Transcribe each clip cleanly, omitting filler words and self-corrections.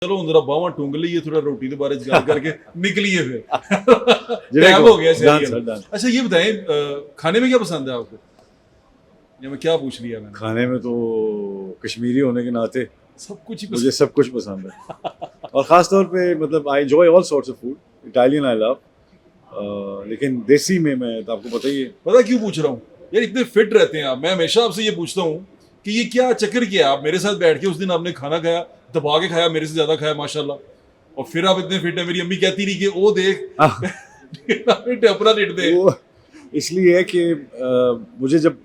चलो जरा बावा टूंग लीए थोड़ा रोटी के बारे में गल करके निकलिए फिर टाइम हो गया serial। अच्छा ये बताएं खाने में क्या पसंद है आपको? या मैं क्या पूछ लिया मैंने? खाने में तो कश्मीरी होने के नाते सब कुछ ही मुझे सब कुछ पसंद है और ख़ास तौर पे मतलब I enjoy all sorts of food. Italian I love, लेकिन देसी में मैं तो आपको पता ही है। पता क्यों पूछ रहा हूँ यार, इतने फिट रहते हैं आप। मैं हमेशा आपसे ये पूछता हूँ कि ये क्या चक्कर किया आप मेरे साथ बैठ के उस दिन आपने खाना खाया, दबा के खाया, मेरे से ज्यादा खाया माशाल्लाह, और फिर आप इतने फिट है। मेरी अम्मी कहती रही कि ओ देख अपना रेट दे। वो इसलिए है कि मुझे जब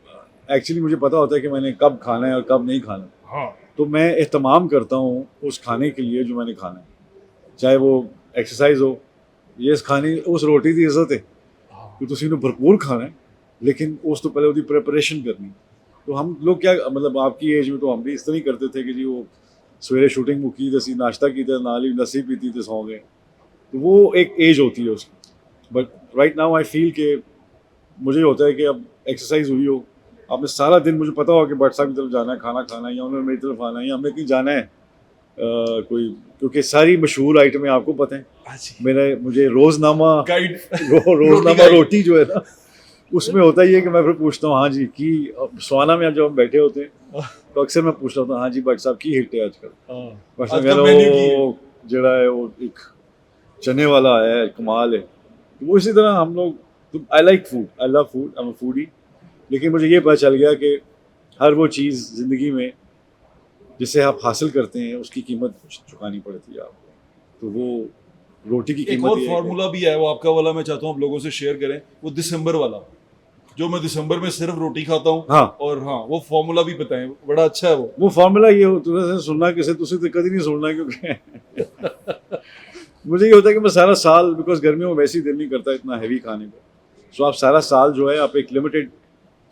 एक्चुअली मुझे पता होता है कि मैंने कब खाना है और कब नहीं खाना, हाँ तो मैं एहतमाम करता हूँ उस खाने के लिए जो मैंने खाना है, चाहे वो एक्सरसाइज हो, ये इस खाने उस रोटी की इज्जत है कि तुम ने भरपूर खाना है, लेकिन उस तो पहले उसकी प्रिपरेशन करनी। तो हम लोग क्या मतलब आपकी एज में तो हम भी इस तरह ही करते थे कि जी वो सवेरे शूटिंग मुकी तो नाश्ता की नाल ही लस्सी पीती तो सौ गए। तो वो एक एज होती है उसकी। But right now I feel कि मुझे होता है कि अब एक्सरसाइज हुई हो, आपने सारा दिन मुझे पता हो कि भट्ट साहब की तरफ जाना है, खाना खाना है, या उन्होंने मेरी तरफ आना है, या हमने कहीं जाना है कोई, क्योंकि सारी मशहूर आइटमें आपको पता है। मुझे रोजनामा रोजनामा रोटी जो है ना, उसमें होता ही है कि मैं फिर पूछता हूँ हाँ जी की स्वाना में जब हम बैठे होते हैं तो अक्सर मैं पूछ रहा हूँ हाँ जी भट्ट साहब की हिट है आजकल। भट्ट साहब वो जड़ा है वो एक चने वाला है, कमाल है। तो वो इसी तरह हम लोग, I like food, I love food, I am a foodie. लेकिन मुझे ये पता चल गया कि हर वो चीज़ ज़िंदगी में जिसे आप हासिल करते हैं उसकी कीमत चुकानी पड़ती है आपको। तो वो रोटी की कीमत। एक और फार्मूला भी है वो आपका वाला, मैं चाहता हूँ आप लोगों से शेयर करें, वो दिसंबर वाला जो मैं दिसंबर में सिर्फ रोटी खाता हूँ। हाँ और हाँ वो फार्मूला भी बताएं, बड़ा अच्छा है वो फार्मूला ये हो तुझे सुनना किसे तुझे तो कभी नहीं सुनना, क्योंकि मुझे ये होता है कि मैं सारा साल, बिकॉज गर्मियों में वैसे ही दिल नहीं करता इतना हैवी खाने को, सो आप सारा साल जो है आप एक लिमिटेड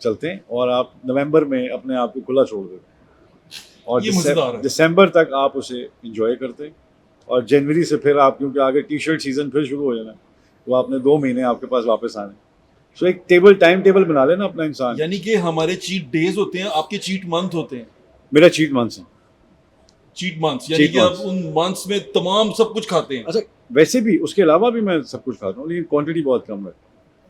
चलते हैं और आप नवंबर में अपने आप को खुला छोड़ देते हैं और दिसंबर तक आप उसे इंजॉय करते हैं। और जनवरी से फिर आप, क्योंकि आगे टी शर्ट सीजन फिर शुरू हो जाना, तो आपने 2 महीने आपके पास वापस आने। सो एक टाइम टेबल बना लेना अपना इंसान। यानी कि हमारे चीट डेज होते हैं, आपके चीट मंथ होते हैं। मेरा चीट मंथ्स है। चीट मंथ्स यानी कि आप उन मंथ्स में तमाम सब कुछ खाते हैं। अच्छा वैसे भी उसके अलावा भी मैं सब कुछ खाता हूँ, लेकिन क्वांटिटी बहुत कम है।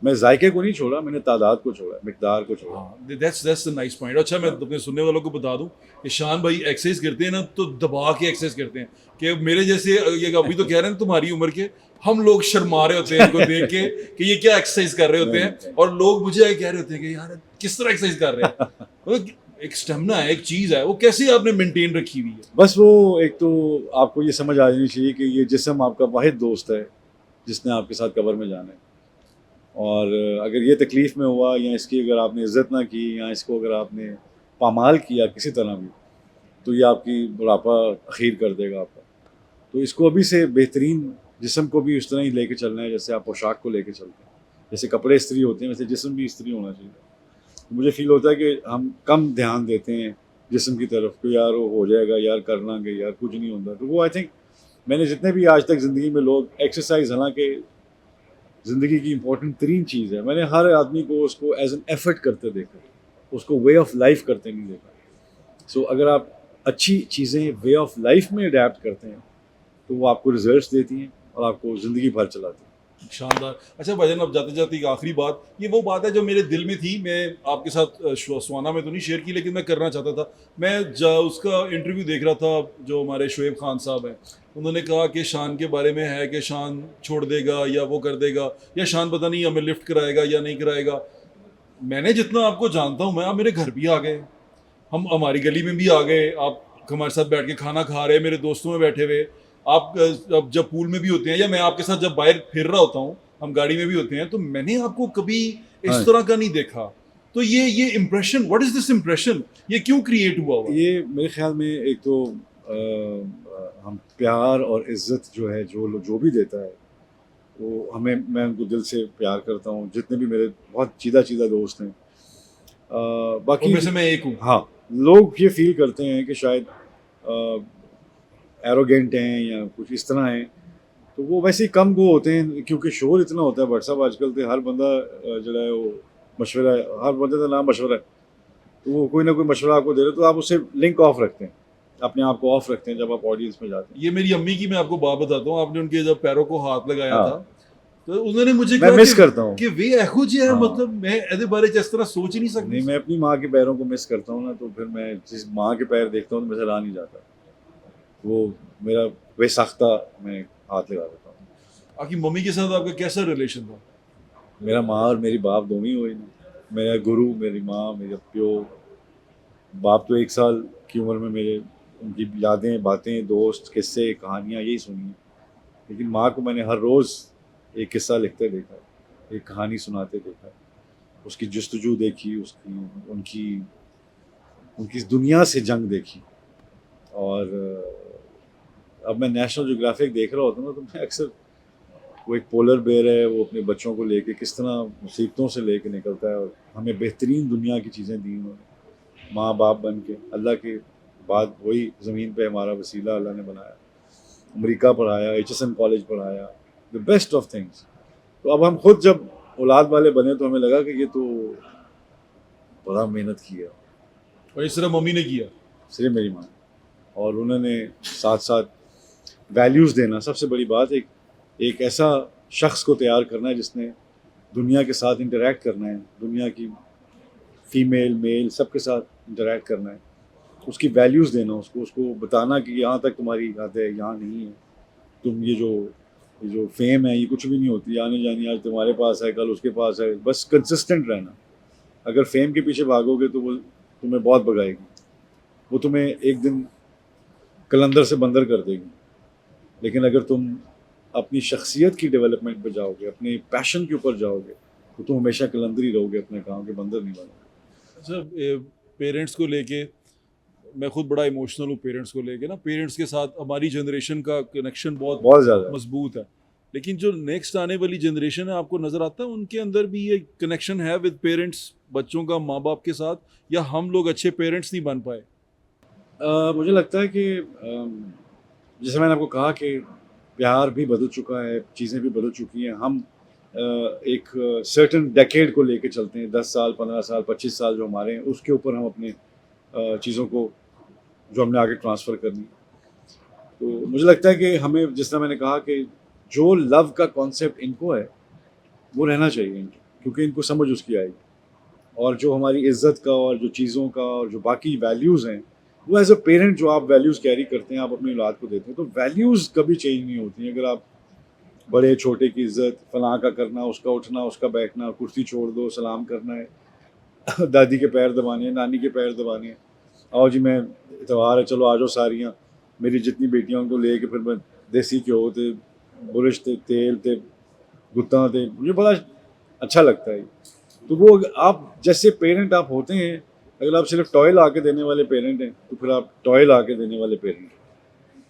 मैं जायके को नहीं छोड़ा, मैंने तादाद को छोड़ा, मिकदार को छोड़ा। That's the nice point. अच्छा मैं अपने सुनने वालों को बता दूं कि शान भाई एक्सरसाइज करते हैं ना तो दबा के एक्सरसाइज करते हैं कि मेरे जैसे ये अभी तो कह रहे हैं तुम्हारी उम्र के हम लोग शर्मा रहे होते हैं इनको देख के कि ये क्या एक्सरसाइज कर रहे होते हैं, और लोग मुझे कह रहे होते हैं कि यार किस तरह एक्सरसाइज कर रहे हैं। एक स्टेमिना है, एक चीज है, वो कैसे आपने मेंटेन रखी हुई है? बस वो एक तो आपको ये समझ आ जानी चाहिए कि ये जिस्म आपका वाहिद दोस्त है जिसने आपके साथ कब्र में जाना है, और अगर ये तकलीफ़ में हुआ या इसकी अगर आपने इज़्ज़त ना की या इसको अगर आपने पामाल किया किसी तरह भी, तो ये आपकी बुढ़ापा अखीर कर देगा आपका। तो इसको अभी से बेहतरीन जिस्म को भी उस तरह ही लेके चलना है जैसे आप पोशाक को लेके चलते हैं। जैसे कपड़े इस्त्री होते हैं वैसे जिस्म भी इस्त्री होना चाहिए। तो मुझे फ़ील होता है कि हम कम ध्यान देते हैं जिस्म की तरफ कि यार वो हो जाएगा, यार कर लांगे, यार कुछ नहीं होता। तो वो आई थिंक मैंने जितने भी आज तक ज़िंदगी में लोग एक्सरसाइज, हालांकि ज़िंदगी की इम्पोर्टेंट तरीन चीज़ है, मैंने हर आदमी को उसको एज एन एफर्ट करते देखा, उसको वे ऑफ लाइफ करते नहीं देखा। सो अगर आप अच्छी चीज़ें वे ऑफ लाइफ में अडेप्ट करते हैं तो वो आपको रिजल्ट्स देती हैं और आपको ज़िंदगी भर चलाती हैं। शानदार। अच्छा भाईजान अब जाते जाते एक आखिरी बात, ये वो बात है जो मेरे दिल में थी, मैं आपके साथ स्वाना में तो नहीं शेयर की लेकिन मैं करना चाहता था। मैं उसका इंटरव्यू देख रहा था जो हमारे शोएब खान साहब हैं, उन्होंने कहा कि शान के बारे में है कि शान छोड़ देगा या वो कर देगा, या शान पता नहीं हमें लिफ्ट कराएगा या नहीं कराएगा। मैंने जितना आपको जानता हूँ, मैं आप मेरे घर भी आ गए, हम हमारी गली में भी आ गए, आप हमारे साथ बैठ के खाना खा रहे, मेरे दोस्तों में बैठे हुए, आप अब जब पूल में भी होते हैं या मैं आपके साथ जब बाहर फिर रहा होता हूँ, हम गाड़ी में भी होते हैं, तो मैंने आपको कभी इस तरह का नहीं देखा। तो ये impression, what is this impression, ये क्यों क्रिएट हुआ? ये मेरे ख्याल में एक तो हम प्यार और इज्जत जो है जो भी देता है वो हमें, मैं उनको दिल से प्यार करता हूँ। जितने भी मेरे बहुत चीदा दोस्त हैं, बाकी में से मैं एक हूँ। हाँ, लोग ये फील करते हैं कि शायद एरोगेंट हैं या कुछ इस तरह हैं, तो वो वैसे ही कम वो होते हैं क्योंकि शोर इतना होता है। व्हाट्सअप आजकल तो हर बंदा जो है वो मशवरा है, हर बंदे का नाम मशवरा है, तो वो कोई ना कोई मशवरा आपको दे रहे तो आप उससे लिंक ऑफ रखते हैं। अपने आप को ऑफ रखते हैं जब आप ऑडियंस में जाते हैं। ये मेरी अम्मी की मैं आपको बात बताता हूँ, आपने उनके जब पैरों को हाथ लगाया हाँ। था तो उन्होंने मुझे मैं कहा मिस करता हूँ। कि वे एहो जी है, हाँ। मतलब मैं ਇਹਦੇ बारे च इस तरह सोच ही नहीं सकती। नहीं, मैं अपनी माँ के पैरों को मिस करता हूँ ना, तो फिर मैं जिस माँ के पैर देखता हूँ तो मुझे रहा नहीं जाता, वो मेरा बेसाख्ता मैं हाथ लगा देता हूँ। आपकी मम्मी के साथ आपका कैसा रिलेशन था? मेरा माँ और मेरी बाप दोनों ही हुए ना, मेरा गुरु मेरी माँ, मेरा प्यो। बाप तो 1 साल की उम्र में मेरे उनकी यादें, बातें, दोस्त, किस्से, कहानियाँ यही सुनी हैं, लेकिन माँ को मैंने हर रोज़ एक किस्सा लिखते देखा है, एक कहानी सुनाते देखा है, उसकी जुस्तजू देखी, उसकी उनकी उनकी इस दुनिया से जंग देखी। और अब मैं नेशनल ज्योग्राफिक देख रहा होता हूँ ना, तो मैं अक्सर, वो एक पोलर बेयर है, वो अपने बच्चों को लेके किस तरह मुसीबतों से लेके निकलता है, और हमें बेहतरीन दुनिया की चीज़ें दी उन्होंने, माँ बाप बन के। अल्लाह के बाद वही ज़मीन पे हमारा वसीला अल्लाह ने बनाया, अमेरिका पढ़ाया, HSN कॉलेज पढ़ाया, द बेस्ट ऑफ थिंग्स। तो अब हम खुद जब औलाद वाले बने तो हमें लगा कि ये तो बड़ा मेहनत किया, और इस तरह मम्मी ने किया। सिर्फ मेरी माँ, और उन्होंने साथ साथ वैल्यूज़ देना, सबसे बड़ी बात, एक ऐसा शख्स को तैयार करना है जिसने दुनिया के साथ इंटरेक्ट करना है, दुनिया की फ़ीमेल मेल सबके साथ इंटरेक्ट करना है, उसकी वैल्यूज़ देना, उसको बताना कि यहाँ तक तुम्हारी हद है, यहाँ नहीं है, तुम ये जो फेम है ये कुछ भी नहीं होती, आने जानी आज तुम्हारे पास है कल उसके पास है, बस कंसिस्टेंट रहना। अगर फेम के पीछे भागोगे तो वो तुम्हें बहुत भगाएगी, वो तुम्हें एक दिन कलंदर से बंदर कर देगी। लेकिन अगर तुम अपनी शख्सियत की डेवलपमेंट पे जाओगे, अपने पैशन के ऊपर जाओगे, तो तुम हमेशा कलंदर ही रहोगे, अपने काम के बंदर नहीं बनोगे। अच्छा, पेरेंट्स को लेके मैं खुद बड़ा इमोशनल हूँ। पेरेंट्स को लेके ना, पेरेंट्स के साथ हमारी जनरेशन का कनेक्शन बहुत बहुत ज़्यादा। मजबूत है, लेकिन जो नेक्स्ट आने वाली जनरेशन है, आपको नज़र आता है उनके अंदर भी ये कनेक्शन है विद पेरेंट्स, बच्चों का माँ बाप के साथ, या हम लोग अच्छे पेरेंट्स नहीं बन पाए? मुझे लगता है कि जैसे मैंने आपको कहा कि प्यार भी बदल चुका है, चीज़ें भी बदल चुकी हैं। हम एक सर्टेन डेकेड को लेके चलते हैं, 10 साल, 15 साल, 25 साल जो हमारे हैं, उसके ऊपर हम अपने चीज़ों को, जो हमने आगे ट्रांसफ़र करनी। तो मुझे लगता है कि हमें, जिस तरह मैंने कहा कि जो लव का कॉन्सेप्ट इनको है, वो रहना चाहिए इनको, क्योंकि इनको समझ उसकी आएगी। और जो हमारी इज़्ज़त का और जो चीज़ों का और जो बाकी वैल्यूज़ हैं, वो एज़ अ पेरेंट जो आप वैल्यूज़ कैरी करते हैं, आप अपनी औलाद को देते हैं, तो वैल्यूज़ कभी चेंज नहीं होती हैं। अगर आप बड़े छोटे की इज़्ज़त, फलाँ का करना, उसका उठना, उसका बैठना, कुर्सी छोड़ दो, सलाम करना है, दादी के पैर दबाने हैं, नानी के पैर दबाने हैं, आओ जी मैं इतवार है चलो आ जाओ सारियाँ, मेरी जितनी बेटियां उनको ले के फिर मैं देसी घ्यो ते बुरश ते तेल ते गुत्ता थे, मुझे बड़ा अच्छा लगता है। तो वो आप जैसे पेरेंट आप होते हैं, अगर आप सिर्फ टॉय ला के देने वाले पेरेंट हैं, तो फिर आप टॉय ला के देने वाले पेरेंट हैं।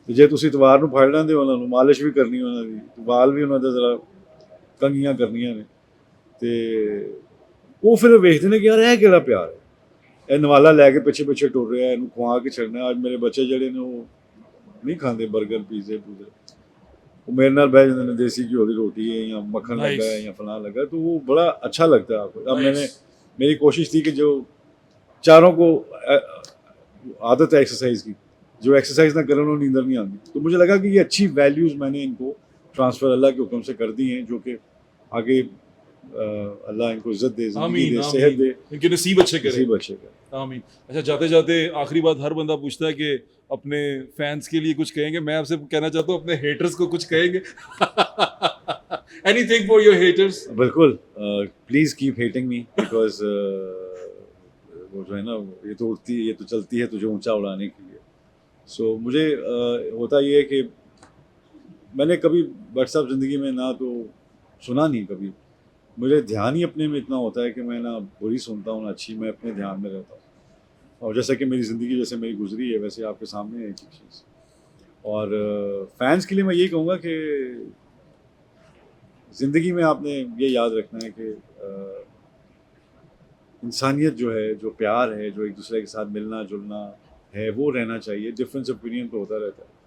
तो जे तुसी इतवार ਨੂੰ ਫੜ ਲੈਂਦੇ ਉਹਨਾਂ ਨੂੰ, ਮਾਲਿਸ਼ ਵੀ ਕਰਨੀ ਉਹਨਾਂ ਦੀ, ਵਾਲ ਵੀ ਉਹਨਾਂ ਦੇ ਜ਼ਰਾ ਕੰਘੀਆਂ ਕਰਨੀਆਂ ਨੇ, ਤੇ ਉਹ ਫਿਰ ਵੇਖਦੇ ਨੇ ਕਿ ਯਾਰ ਇਹ ਕਿਹੜਾ ਪਿਆਰ ਹੈ, ਇਹ ਨਵਾਲਾ ਲੈ ਕੇ ਪਿੱਛੇ ਪਿੱਛੇ ਟੁਰ ਰਿਹਾ, ਇਹਨੂੰ ਖਵਾ ਕੇ ਛੱਡਣਾ। ਅੱਜ ਮੇਰੇ ਬੱਚੇ ਜਿਹੜੇ ਨੇ ਉਹ ਨਹੀਂ ਖਾਂਦੇ 버ਗਰ ਪੀਜ਼ੇ ਪੂਜ਼ੇ, वो मेरे नाल बैठ जाते हैं, देसी घ्यो की रोटी है या मक्खन Nice. लगा है या फलां लगा है, तो वो बड़ा अच्छा लगता है आपको। अब Nice. मेरी कोशिश थी कि जो चारों को आदत है एक्सरसाइज की, जो एक्सरसाइज ना करें उन्हें नींदर नहीं आती, तो मुझे लगा कि ये अच्छी वैल्यूज़ मैंने इनको ट्रांसफ़र अल्लाह के हुक्म से कर दी हैं, जो कि आगे अल्लाह इनको इज़्ज़त दे, ज़िंदगी आमीन, दे, सेहत आमीन, दे, इनके नसीब अच्छे करे। नसीब अच्छे करे। आमीन। अच्छा, जाते जाते आखिरी बात हर बंदा पूछता है कि अपने फैंस के लिए कुछ कहेंगे। मैं आपसे कहना चाहता हूँ, अपने हेटर्स को कुछ कहेंगे? Anything for your haters? बिल्कुल, please keep hating me, because वो जो है ना, ये तो उड़ती, ये तो चलती है तुझे ऊंचा उड़ाने के लिए। सो मुझे होता ये है कि मैंने कभी व्हाट्सएप ज़िंदगी में ना तो सुना नहीं कभी, मुझे ध्यान ही अपने में इतना होता है कि मैं ना बुरी सुनता हूँ ना अच्छी, मैं अपने ध्यान में रहता हूँ। और जैसा कि मेरी ज़िंदगी जैसे मेरी गुजरी है, वैसे आपके सामने है एक एक चीज़। और फैंस के लिए मैं यही कहूँगा कि ज़िंदगी में आपने ये याद रखना है कि इंसानियत जो है, जो प्यार है, जो एक दूसरे के साथ मिलना जुलना है, वो रहना चाहिए। डिफरेंस ओपिनियन तो होता रहता है,